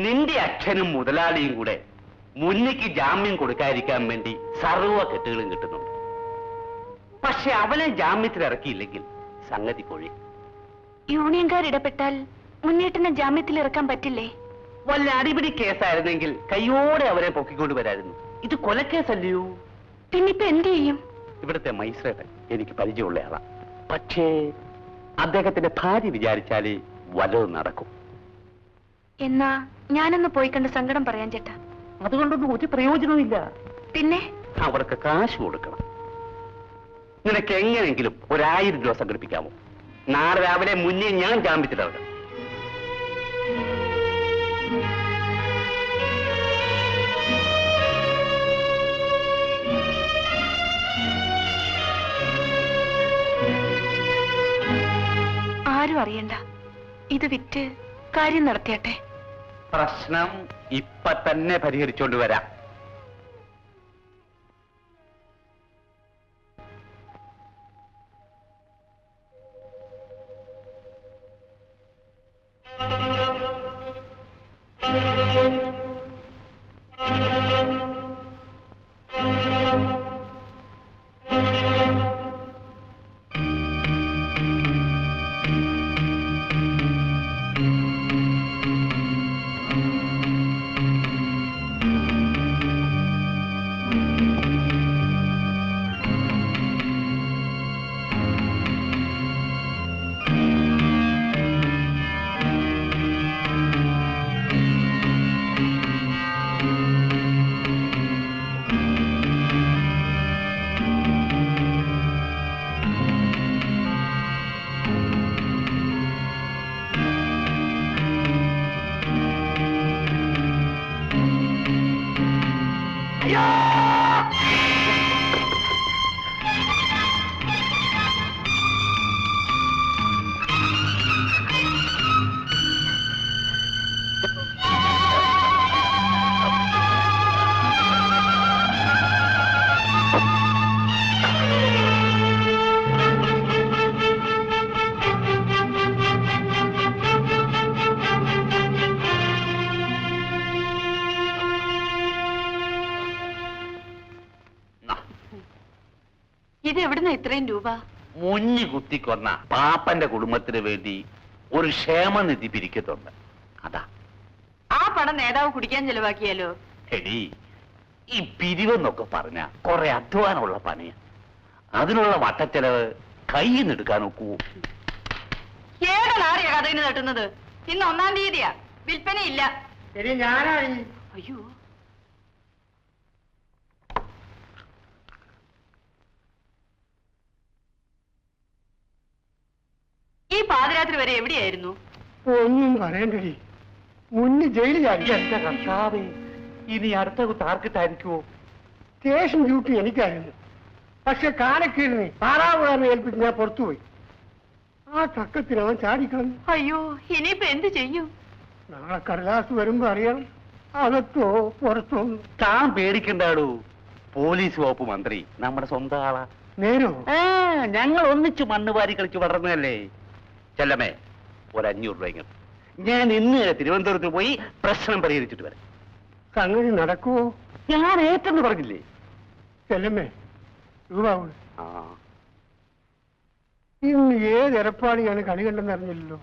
നിന്റെ അച്ഛനും മുതലാളിയും കൂടെ മുന്നിക്ക് ജാമ്യം കൊടുക്കാതിരിക്കാൻ വേണ്ടി സർവ്വ കെട്ടുകളും കിട്ടുന്നുണ്ട്. പക്ഷെ അവനെ ജാമ്യത്തിൽ ഇറക്കിയില്ലെങ്കിൽ സംഗതി പൊഴി. യൂണിയൻകാർ ഇടപെട്ടാൽ മുന്നേറ്റനെ ജാമ്യത്തിൽ ഇറക്കാൻ പറ്റില്ലേ? വല്ല അടിപിടി കേസായിരുന്നെങ്കിൽ കയ്യോടെ അവരെ പൊക്കിക്കൊണ്ട് വരായിരുന്നു. ഇത് കൊലക്കേസല്ലയോ? പിന്നിപ്പോ എന്ത് ചെയ്യും? ഇവിടുത്തെ മജിസ്ട്രേറ്റ് എനിക്ക് പരിചയമുള്ള ആളാ. പക്ഷേ അദ്ദേഹത്തിന്റെ ഭാര്യ വിചാരിച്ചാലേ വല്ലതും നടക്കും. എന്നാ ഞാനൊന്ന് പോയി കണ്ട് സങ്കടം പറയാൻ ചേട്ടാ. അതുകൊണ്ടൊന്നും ഒരു പ്രയോജനവുമില്ല. പിന്നെ അവർക്ക് കാശ് കൊടുക്കണം. നിനക്ക് എങ്ങനെങ്കിലും 1000 രൂപ സംഘടിപ്പിക്കാമോ? നാളെ രാവിലെ മുന്നേ ഞാൻ ജാമ്യത്തിലിറങ്ങാം. ആരും അറിയണ്ട. ഇത് വിറ്റ് കാര്യം നടത്തിയട്ടെ. പ്രശ്നം ഇപ്പൊ തന്നെ പരിഹരിച്ചോണ്ട് വരാം. ഇത് എവിടുന്ന ഇത്രയും രൂപ? മുഞ്ഞി കുത്തിക്കൊന്ന പാപ്പന്റെ കുടുംബത്തിന് വേണ്ടി ഒരു ക്ഷേമനിധി പിരിക്കത്തുണ്ട്. അതാ. ആ പണം നേതാവ് കുടിക്കാൻ ചെലവാക്കിയാലോ? എടി, ഈ പിരിവെന്നൊക്കെ പറഞ്ഞ കുറെ അധ്വാനമുള്ള പണിയാ. അതിനുള്ള വട്ടച്ചെലവ് കയ്യിൽ നിന്ന് എടുക്കാൻ ഒക്കുവോ? ഏതാറിയ കഥയിന് തട്ടുന്നത്? ഇന്ന് 1-ാം തീയതിയാ. വിൽപ്പനയില്ല. ശരി, ഞാനാണ്. അയ്യോ, ഈ പാതിരാത്രി വരെ എവിടെയായിരുന്നു? ഒന്നും പറയണ്ടടി, മുന്നിൽ ജയിലിലായി. എന്റെ കർത്താവേ, ഇനി അടുത്ത കുത്ത് ആർക്കിട്ടായിരിക്കുവോ? Station duty എനിക്കായിരുന്നു. പക്ഷെ കാലക്കീഴിനെ പാറാവുകാരനെ ഏൽപ്പിച്ച് ഞാൻ പുറത്തുപോയി. ആ തക്കത്തിന് അവൻ ചാടിക്കളഞ്ഞു. അയ്യോ, ഇനിയിപ്പോ എന്ത് ചെയ്യും? നാളെ കടലാസ് വരുമ്പോ അറിയാം, അകത്തോ പുറത്തോ. താൻ പേടിക്കണ്ടാടൂ. പോലീസ് വകുപ്പ് മന്ത്രി നമ്മുടെ സ്വന്തം ആളാ. നേരോ? ഞങ്ങൾ ഒന്നിച്ച് മണ്ണ് വാരി കളിച്ച് വളർന്നതല്ലേ. ചെല്ലമ്മേ, ഒരു 500 രൂപ ഇങ്ങോട്ട്. ഞാൻ ഇന്ന് തിരുവനന്തപുരത്ത് പോയി പ്രശ്നം പരിഹരിച്ചിട്ട് വരാം. സംഗതി നടക്കുവോ? ഞാൻ ഏറ്റെന്ന് പറഞ്ഞില്ലേ. ചെല്ലമ്മേ, രൂപ ആ, ഇന്ന് ഏത് എരപ്പാടിയാണ് കളി കണ്ടെന്ന് അറിഞ്ഞില്ലല്ലോ.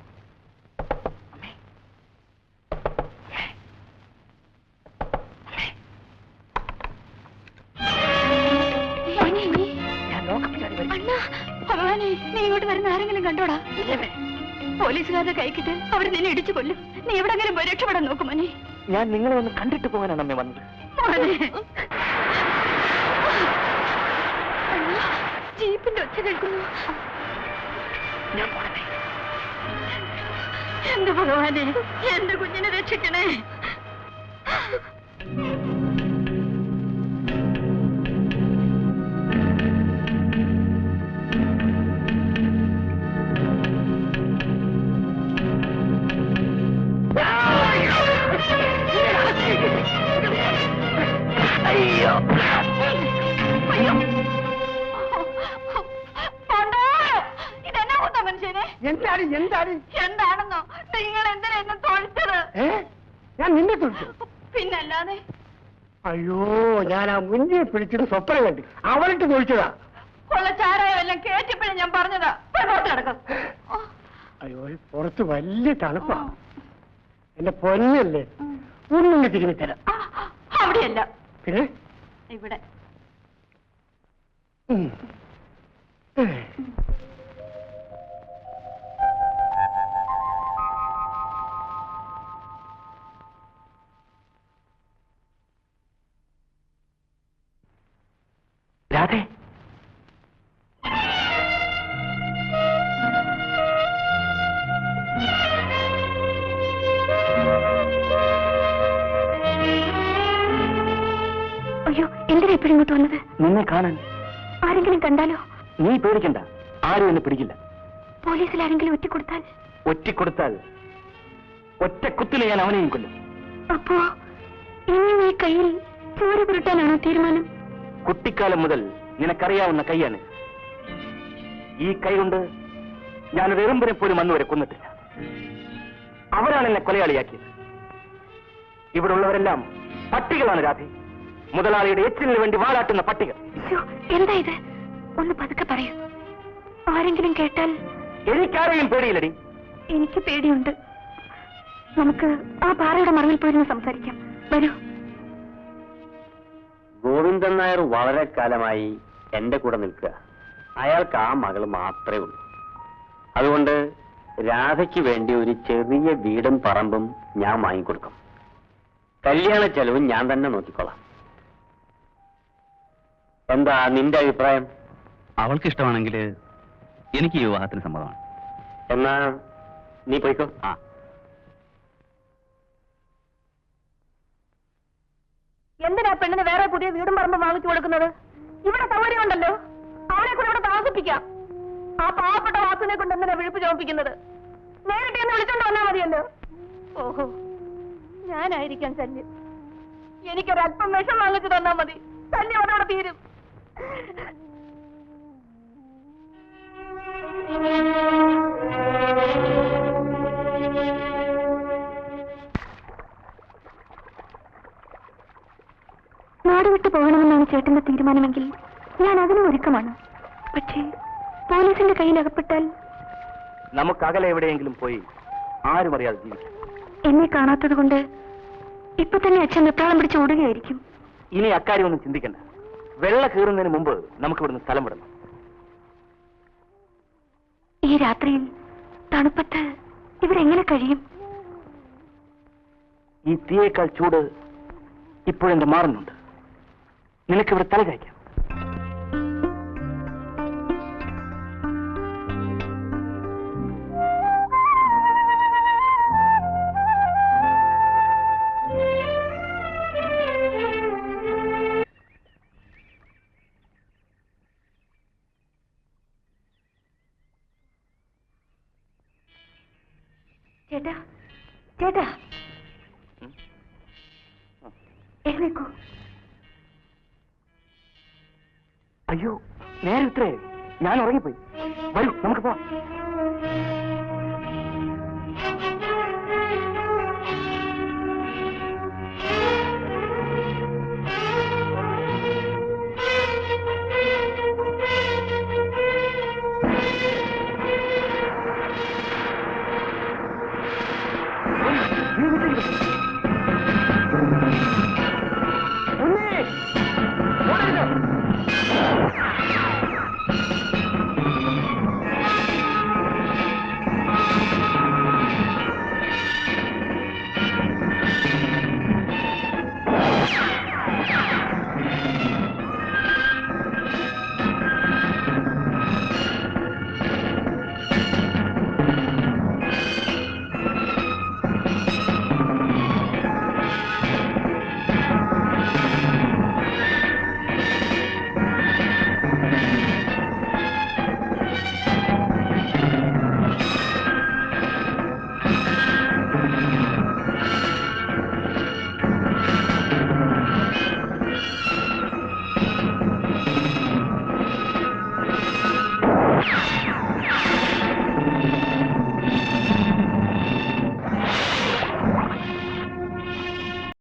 ഭഗവാനെ, നീ ഇങ്ങോട്ട് വരുന്ന ആരെങ്കിലും കണ്ടോടാ? പോലീസുകാരുടെ കൈക്കിട്ട് അവർ നിന്നെ ഇടിച്ചു കൊല്ലും. നീ എവിടെങ്കിലും പോയി രക്ഷപ്പെടാൻ നോക്കും മോനെ. ഞാൻ നിങ്ങളെ ഒന്ന് കണ്ടിട്ട് പോകാനാണ് അമ്മ വന്നത്. ജീപ്പിന്റെ ഒച്ച കേൾക്കുന്നു. ഞാൻ പോണേ. എന്റെ ഭഗവാനെ, എന്റെ കുഞ്ഞിനെ രക്ഷിക്കണേ. അയ്യോ, അയ്യോ, ഇതെന്നാ കൂട്ടാ മനുഷ്യനെ? എന്താണ്? എന്താണെന്നോ? നിങ്ങൾ എന്തിനാ എന്നെ തോൽച്ചത്? ഞാൻ നിന്നെ തൊഴിച്ചു. പിന്നല്ലാതെ. അയ്യോ, ഞാൻ ആ മുന്നിൽ പിടിച്ചിട്ട് സ്വപ്നം കണ്ടു, അവളിട്ട് തൊഴിച്ചതാ. ഉള്ള ചാരായെല്ലാം കേറ്റിപ്പോഴും ഞാൻ പറഞ്ഞതാ. കിടക്കും. അയ്യോ, പുറത്ത് വലിയ തണുപ്പാ. എന്റെ പൊന്നല്ലേ, ഒന്നും തിരിഞ്ഞു തരാം. അവിടെയല്ല, പിന്നെ ഇവിടെ. രാധേ, അയ്യോ, എന്തിനാ ഇപ്പോഴും ഇങ്ങോട്ട് വന്നത്? നിന്നെ കാണാൻ. ആരെങ്കിലും കണ്ടാലോ? നീ പേടിക്കണ്ട, ആരും എന്നെ പിടിക്കില്ല. പോലീസിൽ ആരെങ്കിലും ഒറ്റിക്കൊടുത്താൽ? ഒറ്റിക്കൊടുത്താൽ ഒറ്റ കുത്തില് ഞാൻ അവനെയും കൊല്ലും. അപ്പോ ഇനി ഈ കയ്യിൽ ചോര പുരട്ടാനാണോ തീരുമാനം? കുട്ടിക്കാലം മുതൽ നിനക്കറിയാവുന്ന കൈയാണ്. ഈ കൈ കൊണ്ട് ഞാനൊരു എറുമ്പിനെ പോലും അന്ന് വരെ കൊന്നിട്ടില്ല. അവരാണ് എന്നെ കൊലയാളിയാക്കിയത്. ഇവിടെ ഉള്ളവരെല്ലാം പട്ടികളാണ് രാധേ. മുതലാളിയുടെ എച്ചിലിന് വേണ്ടി വാലാട്ടുന്ന പട്ടികൾ. എന്താ ഇത്? ഒന്ന് പതുക്കെ പറയൂ. ആരെങ്കിലും കേട്ടാൽ? എനിക്കാരെയും പേടിയില്ലടി. എനിക്ക് പേടിയുണ്ട്. നമുക്ക് ആ പാറയുടെ മറവിൽ പോയിരുന്ന് സംസാരിക്കാം. വരൂ. ഗോവിന്ദൻ നായർ വളരെ കാലമായി എന്റെ കൂടെ നിൽക്കുക. അയാൾക്ക് ആ മകള് മാത്രമേ ഉള്ളൂ. അതുകൊണ്ട് രാധയ്ക്ക് വേണ്ടി ഒരു ചെറിയ വീടും പറമ്പും ഞാൻ വാങ്ങിക്കൊടുക്കും. കല്യാണ ചെലവും ഞാൻ തന്നെ നോക്കിക്കോളാം. എന്താ നിന്റെ അഭിപ്രായം? അവൾക്ക് ഇഷ്ടമാണെങ്കിൽ എനിക്ക് ഈ വിവാഹത്തിന് സമ്മതമാണ്. എന്നാ നീ പോയിക്കോ. ആ, എന്തിനാ പെണ്ണിന് വേറെ പുതിയ വീടും പറമ്പും വാങ്ങിച്ചു കൊടുക്കുന്നത്? ഇവിടെ സൗകര്യമുണ്ടല്ലോ, അവനെ കൂടെ ഇവിടെ താമസിപ്പിക്കാം. ആ പാവപ്പെട്ട വാസിനെ കൊണ്ട് എന്തിനാ വിഴുപ്പ് ചോദിപ്പിക്കുന്നത്? നേരിട്ട് എന്ന് വിളിച്ചോണ്ട് വന്നാ മതിയല്ലോ. ഓഹോ, ഞാനായിരിക്കാം ശല്യം. എനിക്കൊരല്പം വിഷം വാങ്ങിച്ചു തന്നാ മതി, ശല്യം അതോടെ തീരും. നാട് വിട്ടു പോകണമെന്നാണ് ചേട്ടന്റെ തീരുമാനമെങ്കിൽ ഞാൻ അതിനും ഒരുക്കമാണ്. പക്ഷേ പോലീസിന്റെ കയ്യിൽ അകപ്പെട്ടാൽ? നമുക്ക് അകലെ എവിടെയെങ്കിലും പോയി ആരും അറിയാതെ ജീവിക്കാം. എന്നെ കാണാത്തത് കൊണ്ട് ഇപ്പൊ തന്നെ അച്ഛൻ വെപ്രാളം പിടിച്ച് ഓടുകയായിരിക്കും. ഇനി അക്കാര്യമൊന്നും ചിന്തിക്കണ്ട. വെള്ള കീറുന്നതിന് മുമ്പ് നമുക്ക് ഇവിടുന്ന് സ്ഥലം വിടണം. ഈ രാത്രിയിൽ തണുപ്പത്ത് ഇവിടെ എങ്ങനെ കഴിയും? ഈ തീയേക്കാൾ ചൂട് ഇപ്പോഴെന്റെ മാറുന്നുണ്ട്. നിനക്കിവിടെ തല കഴിക്കാം. ചേട്ടാ, ചേട്ടാ, എഴുന്നേക്കൂ. അയ്യോ, നേരെ ഇത്രേ. ഞാൻ ഉറങ്ങിപ്പോയി. വരൂ, നമുക്ക് പോവാം.